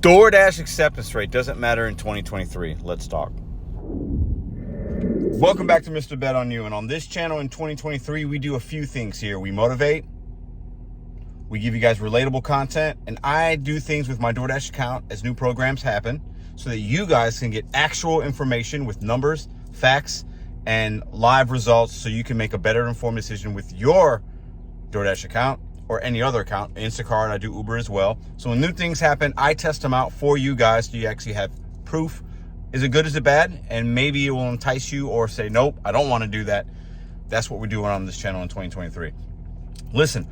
DoorDash acceptance rate doesn't matter in 2023. Let's talk. Welcome back to Mr.BetonYou. And on this channel in 2023, we do a few things here. We motivate, we give you guys relatable content, and I do things with my DoorDash account as new programs happen so that you guys can get actual information with numbers, facts, and live results so you can make a better informed decision with your DoorDash account or any other account. Instacart, I do Uber as well. So when new things happen, I test them out for you guys so you actually have proof. Is it good, is it bad? And maybe it will entice you or say, nope, I don't want to do that. That's what we're doing on this channel in 2023. Listen,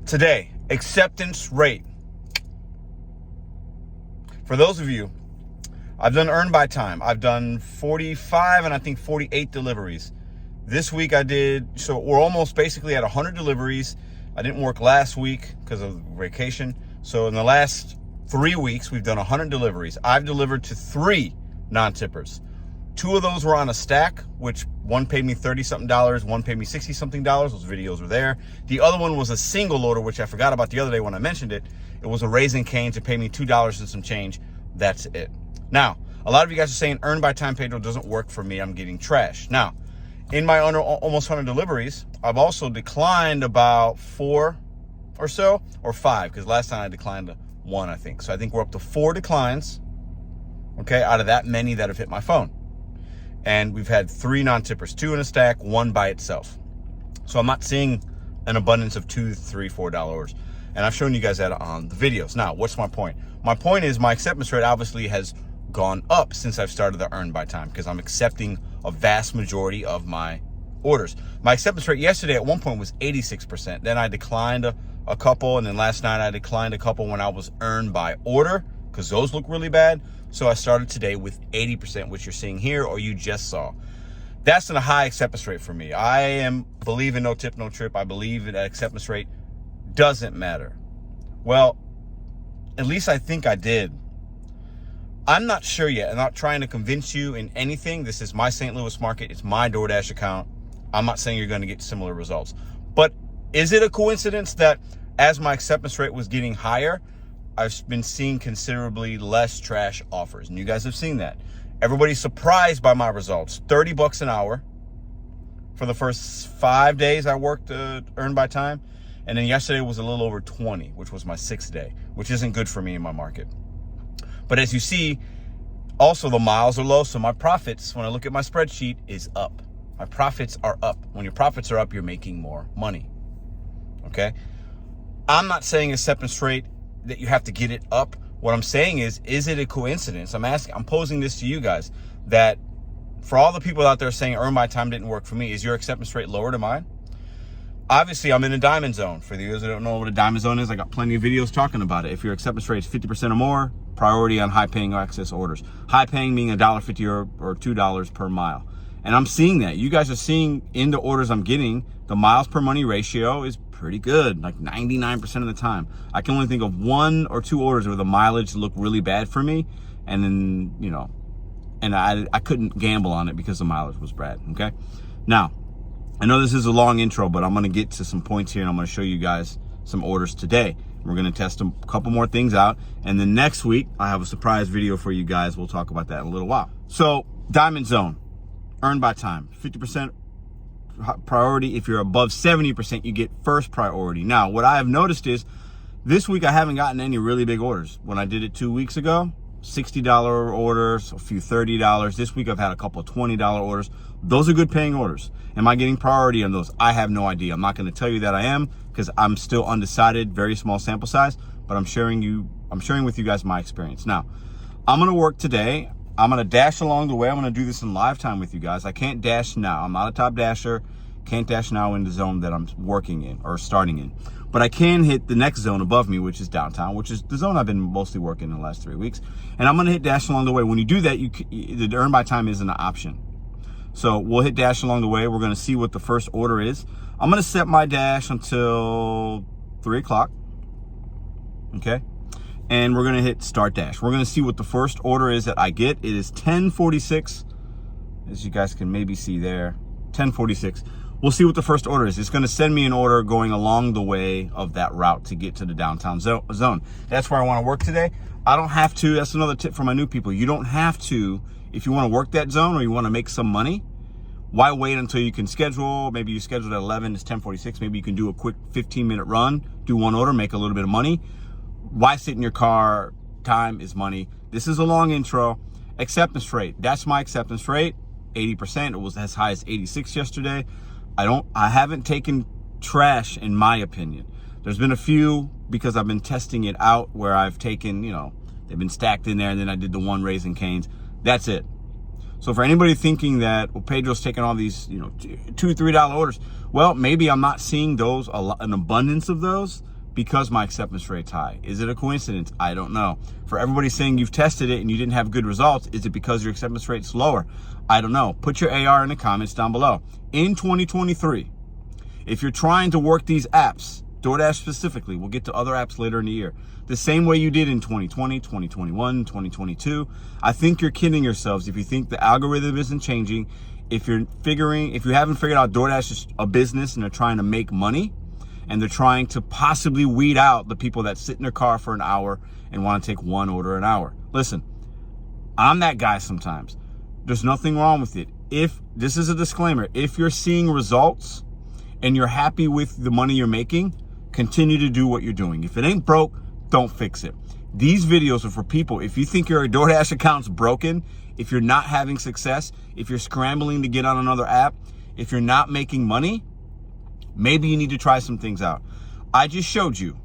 today, acceptance rate. For those of you, I've done earn by time. I've done 45 and I think 48 deliveries. This week I did, so we're almost basically at 100 deliveries. I didn't work last week because of vacation. So in the last 3 weeks, we've done 100 deliveries. I've delivered to 3 non-tippers. 2 of those were on a stack, which one paid me $30-something, one paid me $60-something. Those videos were there. The other one was a single order, which I forgot about the other day when I mentioned it. It was a Raising Cane's to pay me $2 and some change. That's it. Now, a lot of you guys are saying earn by time Pedro doesn't work for me. I'm getting trash. Now, in my almost 100 deliveries, I've also declined about 4 or so, or 5, because last time I declined 1, I think. So I think we're up to 4 declines, okay, out of that many that have hit my phone. And we've had 3 non-tippers, 2 in a stack, 1 by itself. So I'm not seeing an abundance of $2, $3, $4 orders. And I've shown you guys that on the videos. Now, what's my point? My point is my acceptance rate obviously has gone up since I've started the earn by time because I'm accepting a vast majority of my orders. My acceptance rate yesterday at one point was 86%. Then I declined a couple, and then last night I declined a couple when I was earned by order because those look really bad. So I started today with 80%, which you're seeing here or you just saw. That's a high acceptance rate for me. I believe in no tip, no trip. I believe that acceptance rate doesn't matter. Well, at least I think I did. I'm not sure yet. I'm not trying to convince you in anything. This is my St. Louis market. It's my DoorDash account. I'm not saying you're going to get similar results. But is it a coincidence that as my acceptance rate was getting higher, I've been seeing considerably less trash offers? And you guys have seen that. Everybody's surprised by my results. $30 an hour for the first 5 days I worked earn by time. And then yesterday was a little over 20, which was my 6th day, which isn't good for me in my market. But as you see, also the miles are low. So my profits, when I look at my spreadsheet, is up. My profits are up. When your profits are up, you're making more money. Okay? I'm not saying acceptance rate that you have to get it up. What I'm saying is it a coincidence? I'm posing this to you guys that for all the people out there saying earn my time didn't work for me, is your acceptance rate lower than mine? Obviously, I'm in a diamond zone. For you guys that don't know what a diamond zone is, I got plenty of videos talking about it. If your acceptance rate is 50% or more, priority on high-paying access orders. High-paying meaning $1.50 or $2 per mile. And I'm seeing that. You guys are seeing in the orders I'm getting, the miles per money ratio is pretty good, like 99% of the time. I can only think of 1 or 2 orders where the mileage looked really bad for me. And then, you know, and I couldn't gamble on it because the mileage was bad, okay? Now, I know this is a long intro, but I'm going to get to some points here and I'm going to show you guys some orders today. We're going to test a couple more things out. And then next week, I have a surprise video for you guys. We'll talk about that in a little while. So, diamond zone, earn by time, 50% priority. If you're above 70%, you get first priority. Now, what I have noticed is this week I haven't gotten any really big orders. When I did it 2 weeks ago, $60 orders, a few $30. This week I've had a couple of $20 orders. Those are good paying orders. Am I getting priority on those? I have no idea. I'm not going to tell you that I am because I'm still undecided, very small sample size, but I'm sharing with you guys my experience. Now, I'm going to work today. I'm going to dash along the way. I'm going to do this in live time with you guys. I can't dash now. I'm not a top dasher. Can't dash now in the zone that I'm working in or starting in. But I can hit the next zone above me, which is downtown, which is the zone I've been mostly working in the last 3 weeks. And I'm going to hit dash along the way. When you do that, the earn by time isn't an option. So we'll hit dash along the way. We're going to see what the first order is. I'm going to set my dash until 3 o'clock. Okay. And we're going to hit start dash. We're going to see what the first order is that I get. It is 10:46, as you guys can maybe see there. 10:46. we'll see what the first order is. It's going to send me an order going along the way of that route to get to the downtown zone. That's where I want to work today. I don't have to. That's another tip for my new people. You don't have to, if you want to work that zone or you want to make some money, why wait until you can schedule? Maybe you scheduled at 11, it's 10:46. Maybe you can do a quick 15-minute run, do one order, make a little bit of money. Why sit in your car? Time is money. This is a long intro. Acceptance rate. That's my acceptance rate. 80%. It was as high as 86 yesterday. I haven't taken trash in my opinion. There's been a few because I've been testing it out where I've taken, they've been stacked in there and then I did the one Raising Cane's. That's it. So for anybody thinking that, well, Pedro's taking all these, $2, $3 orders, well, maybe I'm not seeing those, an abundance of those, because my acceptance rate's high. Is it a coincidence? I don't know. For everybody saying you've tested it and you didn't have good results, is it because your acceptance rate's lower? I don't know. Put your AR in the comments down below. In 2023, if you're trying to work these apps, DoorDash specifically, we'll get to other apps later in the year, the same way you did in 2020, 2021, 2022, I think you're kidding yourselves if you think the algorithm isn't changing. If you haven't figured out DoorDash is a business and they're trying to make money and they're trying to possibly weed out the people that sit in their car for an hour and want to take one order an hour. Listen, I'm that guy sometimes. There's nothing wrong with it. If this is a disclaimer, if you're seeing results and you're happy with the money you're making, continue to do what you're doing. If it ain't broke, don't fix it. These videos are for people. If you think your DoorDash account's broken, if you're not having success, if you're scrambling to get on another app, if you're not making money, maybe you need to try some things out. I just showed you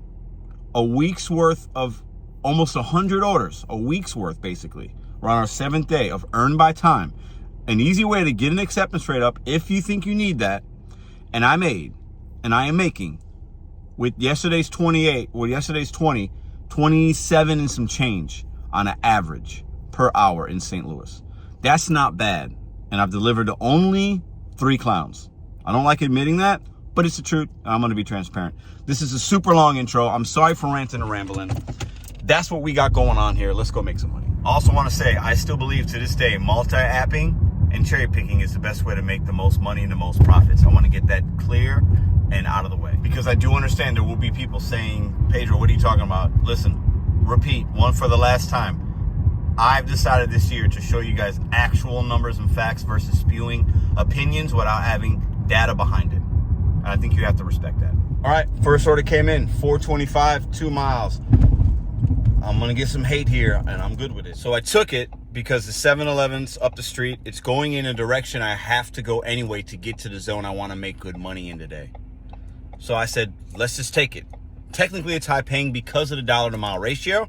a week's worth of almost 100 orders, a week's worth basically. We're on our 7th day of Earn by Time. An easy way to get an acceptance rate up if you think you need that. And I am making with yesterday's 20, 27 and some change on an average per hour in St. Louis. That's not bad. And I've delivered to only 3 clowns. I don't like admitting that, but it's the truth. I'm going to be transparent. This is a super long intro. I'm sorry for ranting and rambling. That's what we got going on here. Let's go make some money. I also want to say, I still believe to this day, multi-apping and cherry picking is the best way to make the most money and the most profits. I want to get that clear and out of the way, because I do understand there will be people saying, Pedro, what are you talking about? Listen, repeat, one for the last time. I've decided this year to show you guys actual numbers and facts versus spewing opinions without having data behind it. And I think you have to respect that. All right, first order came in, 425, 2 miles. I'm gonna get some hate here and I'm good with it. So I took it because the 7-Eleven's up the street. It's going in a direction I have to go anyway to get to the zone I wanna make good money in today. So I said, let's just take it. Technically it's high paying because of the dollar to mile ratio.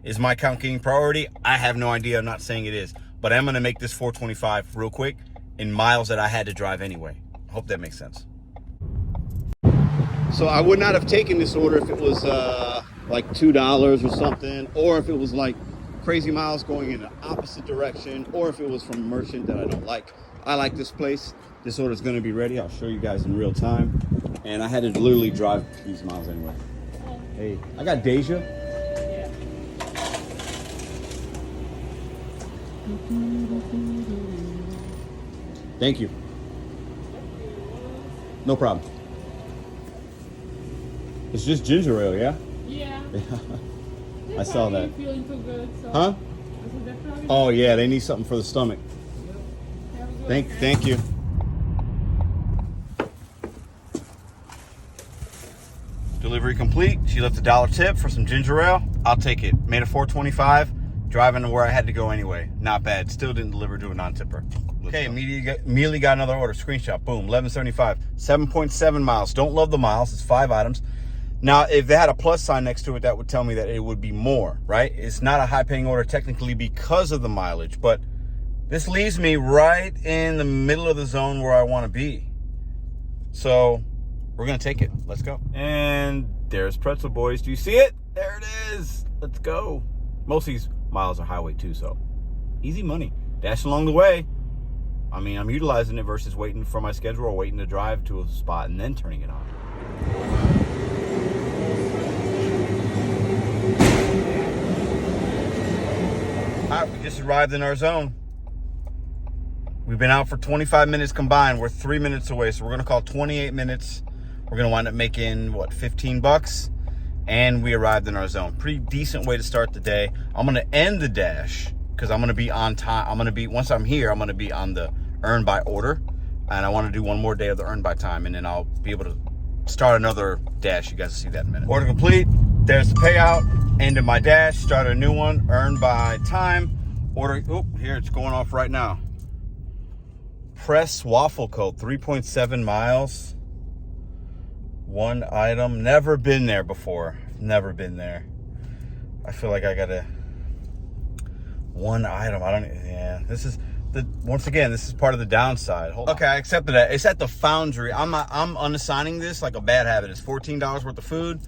Is my account getting priority? I have no idea, I'm not saying it is. But I'm gonna make this 425 real quick in miles that I had to drive anyway. Hope that makes sense. So I would not have taken this order if it was like $2 or something, or if it was like crazy miles going in the opposite direction, or if it was from a merchant that I don't like. I like this place. This order is going to be ready. I'll show you guys in real time. And I had to literally drive these miles anyway. Hey, I got Deja. Yeah. Thank you. No problem. It's just ginger ale, yeah? Yeah. I saw that. Feeling too good, so. Huh? Oh yeah, they need something for the stomach. Yep. Thank you. Delivery complete. She left $1 tip for some ginger ale. I'll take it. Made a 425. Driving to where I had to go anyway. Not bad. Still didn't deliver to a non-tipper. Okay, immediately got another order. Screenshot. Boom. 1175. 7.7 miles. Don't love the miles. It's 5 items. Now, if they had a plus sign next to it, that would tell me that it would be more, right? It's not a high-paying order technically because of the mileage, but this leaves me right in the middle of the zone where I want to be. So we're going to take it. Let's go. And there's Pretzel Boys. Do you see it? There it is. Let's go. Most of these miles are highway too, so easy money. Dash along the way. I mean, I'm utilizing it versus waiting for my schedule or waiting to drive to a spot and then turning it on. All right, we just arrived in our zone. We've been out for 25 minutes combined. We're 3 minutes away, so we're gonna call 28 minutes. We're gonna wind up making, what, 15 bucks? And we arrived in our zone. Pretty decent way to start the day. I'm gonna end the dash because I'm gonna be on time. Once I'm here, I'm gonna be on the earn by order. And I wanna do one more day of the earn by time, and then I'll be able to start another dash. You guys will see that in a minute. Order complete. There's the payout. Ended my dash. Start a new one. Earn by time. Order. Oh, here it's going off right now. Press waffle code. 3.7 miles. One item. Never been there before. Never been there. I feel like I gotta. One item. I don't. Yeah. This is. Once again, this is part of the downside. Hold on. Okay, I accepted that. It's at the Foundry. I'm unassigning this like a bad habit. It's $14 worth of food.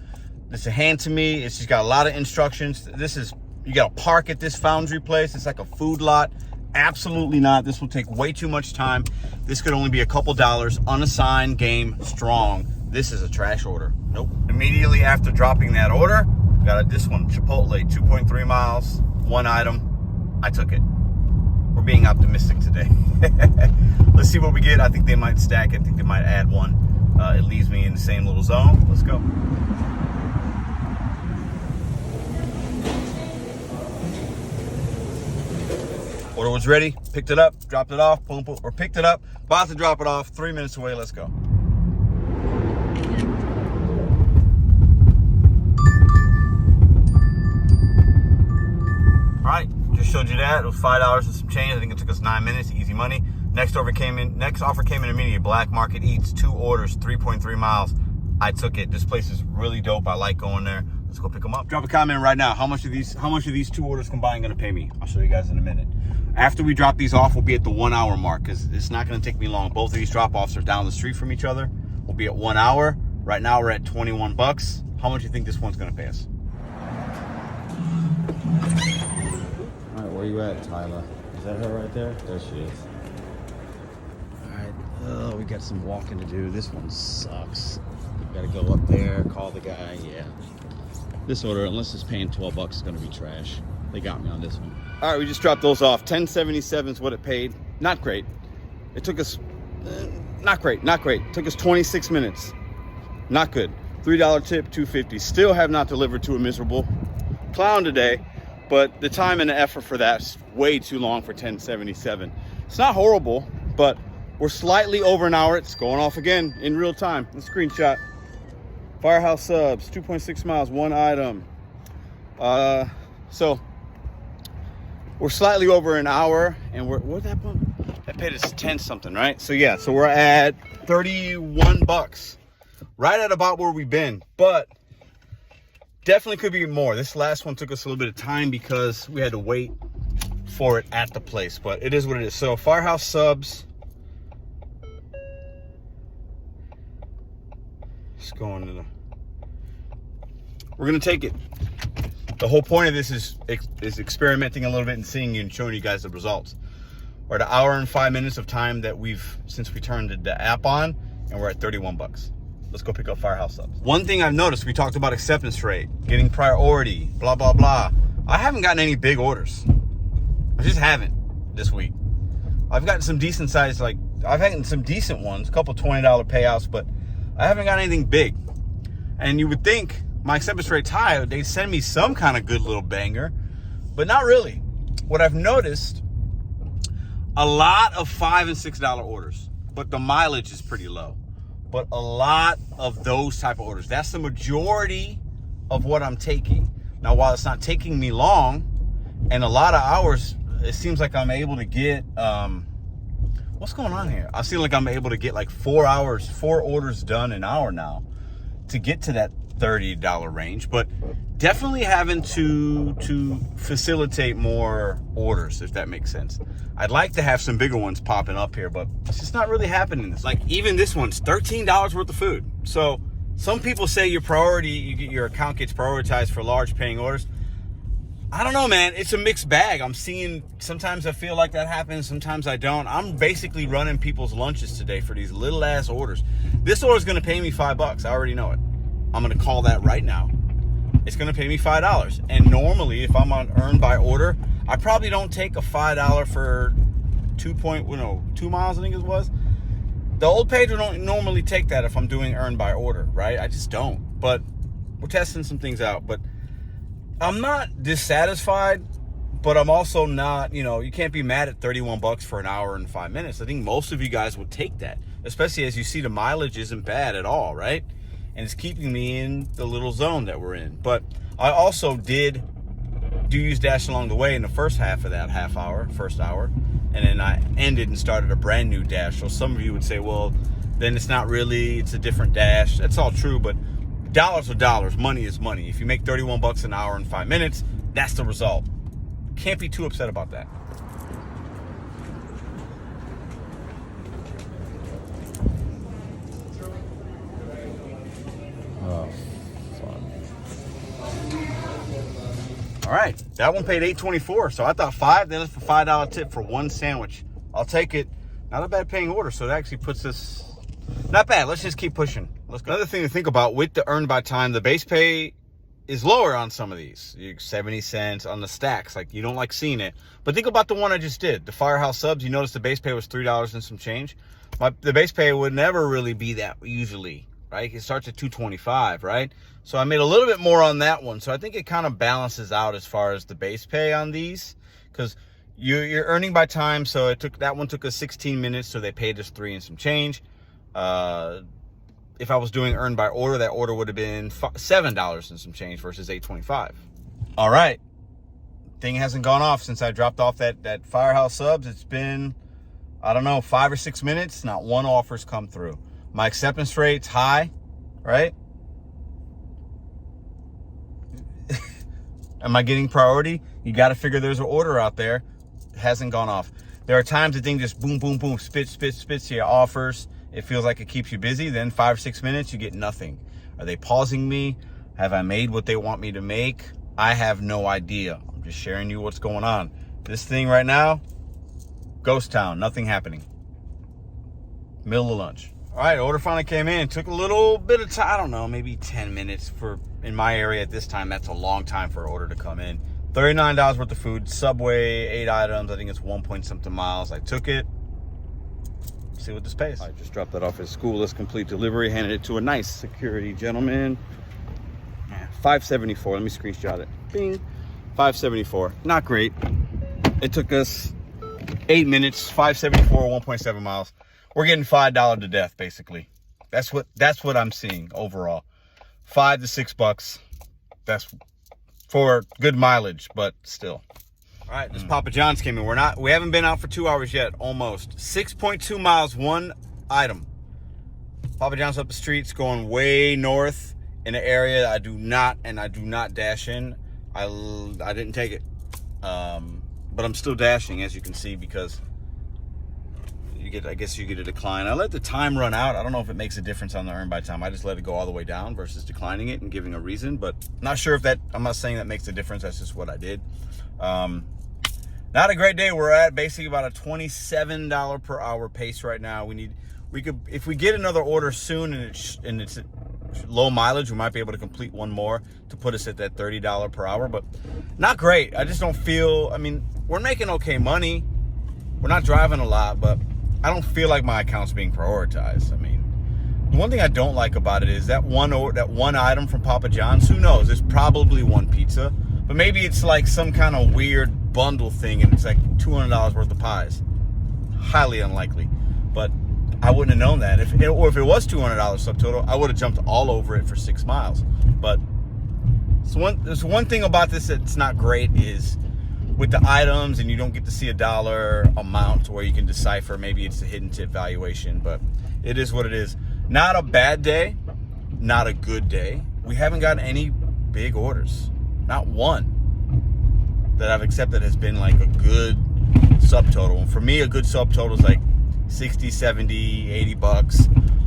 This is hand to me. It's just got a lot of instructions. This is, you got to park at this Foundry place. It's like a food lot. Absolutely not. This will take way too much time. This could only be a couple dollars. Unassigned, game, strong. This is a trash order. Nope. Immediately after dropping that order, got this one, Chipotle, 2.3 miles, one item. I took it. We're being optimistic today. Let's see what we get. I think they might stack it. I think they might add one. It leaves me in the same little zone. Let's go. Order was ready. Picked it up. Dropped it off. Boom, boom. Or picked it up. About to drop it off. 3 minutes away. Let's go. All right. Just showed you that. It was $5 and some change. I think it took us 9 minutes. Easy money. Next offer came in immediately. Black Market Eats, 2 orders, 3.3 miles. I took it. This place is really dope. I like going there. Let's go pick them up. Drop a comment right now. How much are these 2 orders combined gonna pay me? I'll show you guys in a minute. After we drop these off, we'll be at the 1 hour mark because it's not gonna take me long. Both of these drop-offs are down the street from each other. We'll be at 1 hour. Right now we're at 21 bucks. How much do you think this one's gonna pay us? All right, where you at, Tyler? Is that her right there? There she is. All right, oh, we got some walking to do. This one sucks. We gotta go up there, call the guy. Yeah. This order, unless it's paying 12 bucks, is gonna be trash. They got me on this one. All right, we just dropped those off. $10.77 is what it paid. Not great. It took us, not great. Took us 26 minutes. Not good. $3 tip, $2.50. Still have not delivered to a miserable clown today. But the time and the effort for that's way too long for $10.77. It's not horrible, but we're slightly over an hour. It's going off again in real time. The screenshot. Firehouse subs, 2.6 miles, one item. So we're slightly over an hour, and what's that one? That paid us 10 something, right? So yeah, so we're at 31 bucks, right at about where we've been, but definitely could be more. This last one took us a little bit of time because we had to wait for it at the place, but it is what it is. So Firehouse subs. Let's go into the. We're gonna take it. The whole point of this is experimenting a little bit and seeing you and showing you guys the results. We're at an hour and 5 minutes of time that since we turned the app on, and we're at 31 bucks. Let's go pick up Firehouse subs. One thing I've noticed, we talked about acceptance rate, getting priority, blah, blah, blah. I haven't gotten any big orders. I just haven't this week. I've gotten some decent size, I've had some decent ones, a couple $20 payouts, but I haven't got anything big. And you would think my acceptance rate's high, they'd send me some kind of good little banger, but not really. What I've noticed, a lot of $5 and $6 orders, but the mileage is pretty low. But a lot of those type of orders. That's the majority of what I'm taking. Now, while it's not taking me long and a lot of hours, it seems like I'm able to get, what's going on here? I feel like I'm able to get like 4 orders done an hour now to get to that $30 range, but definitely having to facilitate more orders, if that makes sense. I'd like to have some bigger ones popping up here, but it's just not really happening. Like even this one's $13 worth of food. So some people say your account gets prioritized for large paying orders. I don't know, man. It's a mixed bag. I'm seeing, sometimes I feel like that happens, sometimes I don't. I'm basically running people's lunches today for these little ass orders. This order is going to pay me $5. I already know it. I'm going to call that right now. It's going to pay me $5. And normally, if I'm on earn by order, I probably don't take a $5 for 2 miles, I think it was. The old page don't normally take that if I'm doing earn by order, right? I just don't. But we're testing some things out. But I'm not dissatisfied, but I'm also not, you can't be mad at $31 for an hour and 5 minutes. I think most of you guys would take that, especially as you see the mileage isn't bad at all, right? And it's keeping me in the little zone that we're in. But I also do use Dash along the way in the first half of that first hour. And then I ended and started a brand new Dash. So some of you would say, well, then it's a different Dash. That's all true, but dollars are dollars. Money is money. If you make $31 an hour and 5 minutes, that's the result. Can't be too upset about that. Oh, fuck. All right, that one paid $8.24, so I thought $5. Then it's a $5 tip for one sandwich. I'll take it. Not a bad paying order, so it actually puts us not bad. Let's just keep pushing. Let's go. Another thing to think about with the earn by time, the base pay is lower on some of these. 70 cents on the stacks. Like, you don't like seeing it. But think about the one I just did, the Firehouse subs. You notice the base pay was $3 and some change. The base pay would never really be that usually, right? It starts at $2.25, right? So I made a little bit more on that one. So I think it kind of balances out as far as the base pay on these, because you're earning by time. So that one took us 16 minutes, so they paid us $3 and some change. If I was doing earn by order, that order would have been $7 and some change versus $8.25. All right, thing hasn't gone off since I dropped off that Firehouse subs. It's been, I don't know, 5 or 6 minutes. Not one offer's come through. My acceptance rate's high, right? Am I getting priority? You got to figure there's an order out there. It hasn't gone off. There are times the thing just boom, boom, boom, spits to your offers. It feels like it keeps you busy. Then 5 or 6 minutes, you get nothing. Are they pausing me? Have I made what they want me to make? I have no idea. I'm just sharing you what's going on. This thing right now, ghost town, nothing happening. Middle of lunch. All right, order finally came in. Took a little bit of time, I don't know, maybe 10 minutes in my area at this time. That's a long time for an order to come in. $39 worth of food, Subway, 8 items. I think it's 1 point something miles. I took it. See what this pays. I just dropped that off at school. Let's complete delivery. Handed it to a nice security gentleman. $5.74. Let me screenshot it. Bing. $5.74. Not great. It took us 8 minutes. $5.74, 1.7 miles. We're getting $5 to death, basically. That's what I'm seeing overall. $5 to $6. That's for good mileage, but still. All right, this Papa John's came in. We haven't been out for 2 hours yet, almost. 6.2 miles, one item. Papa John's up the streets, going way north in an area I do not dash in. I didn't take it, but I'm still dashing, as you can see, because I guess you get a decline. I let the time run out. I don't know if it makes a difference on the earn by time. I just let it go all the way down versus declining it and giving a reason, but not sure if I'm not saying that makes a difference. That's just what I did. Not a great day. We're at basically about a $27 per hour pace right now. If we get another order soon and it's low mileage, we might be able to complete one more to put us at that $30 per hour, but not great. I just don't feel, we're making okay money. We're not driving a lot, but I don't feel like my account's being prioritized. The one thing I don't like about it is that one item from Papa John's. Who knows? There's probably one pizza, but maybe it's like some kind of weird bundle thing and it's like $200 worth of pies. Highly unlikely, but I wouldn't have known that. If it was $200 subtotal, I would have jumped all over it for 6 miles. But there's one thing about this that's not great is with the items, and you don't get to see a dollar amount to where you can decipher. Maybe it's a hidden tip valuation, but it is what it is. Not a bad day, not a good day. We haven't gotten any big orders. Not one that I've accepted has been like a good subtotal. And for me, a good subtotal is like 60, 70, 80 bucks,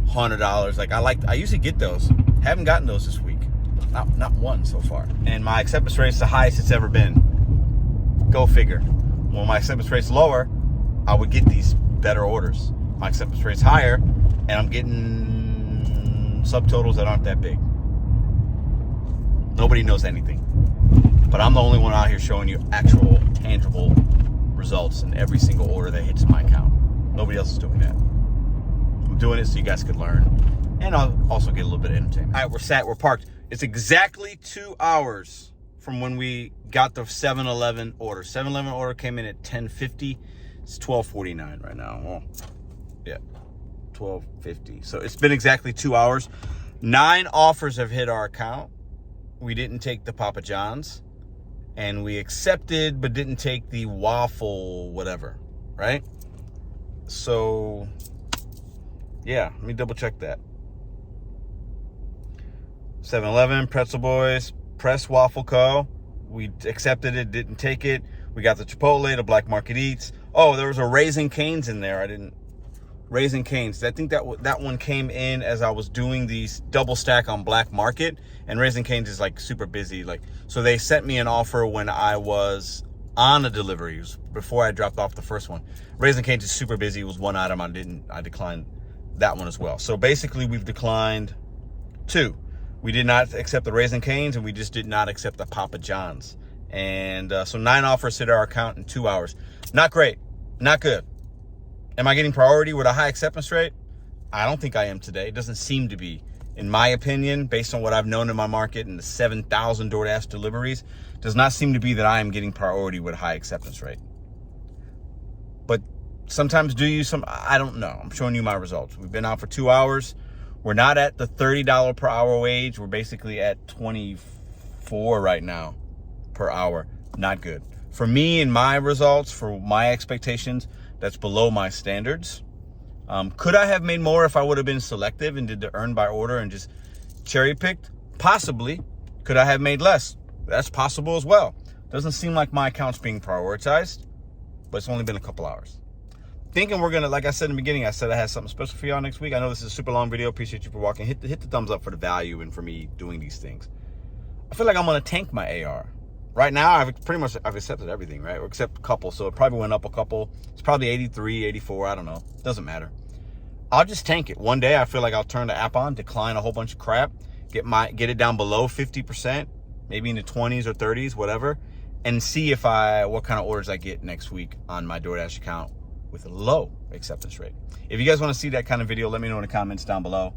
$100. I usually get those. Haven't gotten those this week. Not one so far. And my acceptance rate is the highest it's ever been. Go figure. When my acceptance rate's lower, I would get these better orders. My acceptance rate's higher, and I'm getting subtotals that aren't that big. Nobody knows anything. But I'm the only one out here showing you actual, tangible results in every single order that hits my account. Nobody else is doing that. I'm doing it so you guys could learn, and I'll also get a little bit of entertainment. All right, we're parked. It's exactly 2 hours from when we got the 7-Eleven order. 7-Eleven order came in at 10:50. It's 12:49 right now. Well, yeah, 12:50. So it's been exactly 2 hours. 9 offers have hit our account. We didn't take the Papa John's, and we accepted but didn't take the waffle whatever, right? So yeah, let me double check that. 7-Eleven, Pretzel Boys, Press Waffle Co. We accepted it, didn't take it. We got the Chipotle, the Black Market Eats. Oh, there was a Raising Cane's in there. Raising Cane's. I think that one came in as I was doing these double stack on Black Market, and Raising Cane's is like super busy. So they sent me an offer when I was on a delivery. It was before I dropped off the first one. Raising Cane's is super busy. It was one item I declined that one as well. So basically we've declined 2. We did not accept the Raising Cane's, and we just did not accept the Papa John's. And so 9 offers hit our account in 2 hours. Not great. Not good. Am I getting priority with a high acceptance rate? I don't think I am today. It doesn't seem to be. In my opinion, based on what I've known in my market and the 7,000 DoorDash deliveries, does not seem to be that I am getting priority with a high acceptance rate. But sometimes I don't know. I'm showing you my results. We've been out for 2 hours. We're not at the $30 per hour wage. We're basically at 24 right now per hour. Not good. For me and my results, for my expectations, that's below my standards. Could I have made more if I would have been selective and did the earn by order and just cherry picked? Possibly. Could I have made less? That's possible as well. Doesn't seem like my account's being prioritized, but it's only been a couple hours. Thinking we're gonna, like I said in the beginning, I said I had something special for y'all next week. I know this is a super long video. Appreciate you for watching. Hit the thumbs up for the value and for me doing these things. I feel like I'm gonna tank my AR. Right now, I've accepted everything, right? Or except a couple, so it probably went up a couple. It's probably 83, 84, I don't know. Doesn't matter. I'll just tank it. One day, I feel like I'll turn the app on, decline a whole bunch of crap, get it down below 50%, maybe in the 20s or 30s, whatever, and see what kind of orders I get next week on my DoorDash account with a low acceptance rate. If you guys want to see that kind of video, let me know in the comments down below.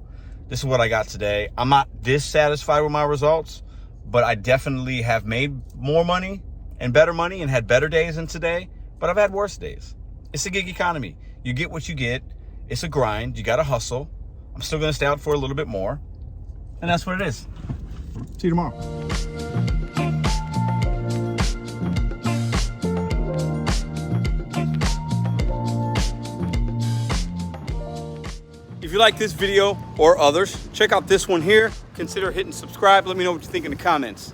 This is what I got today. I'm not dissatisfied with my results, but I definitely have made more money and better money and had better days than today, but I've had worse days. It's a gig economy. You get what you get. It's a grind. You got to hustle. I'm still going to stay out for a little bit more, and that's what it is. See you tomorrow. If you like this video or others, check out this one here. Consider hitting subscribe. Let me know what you think in the comments.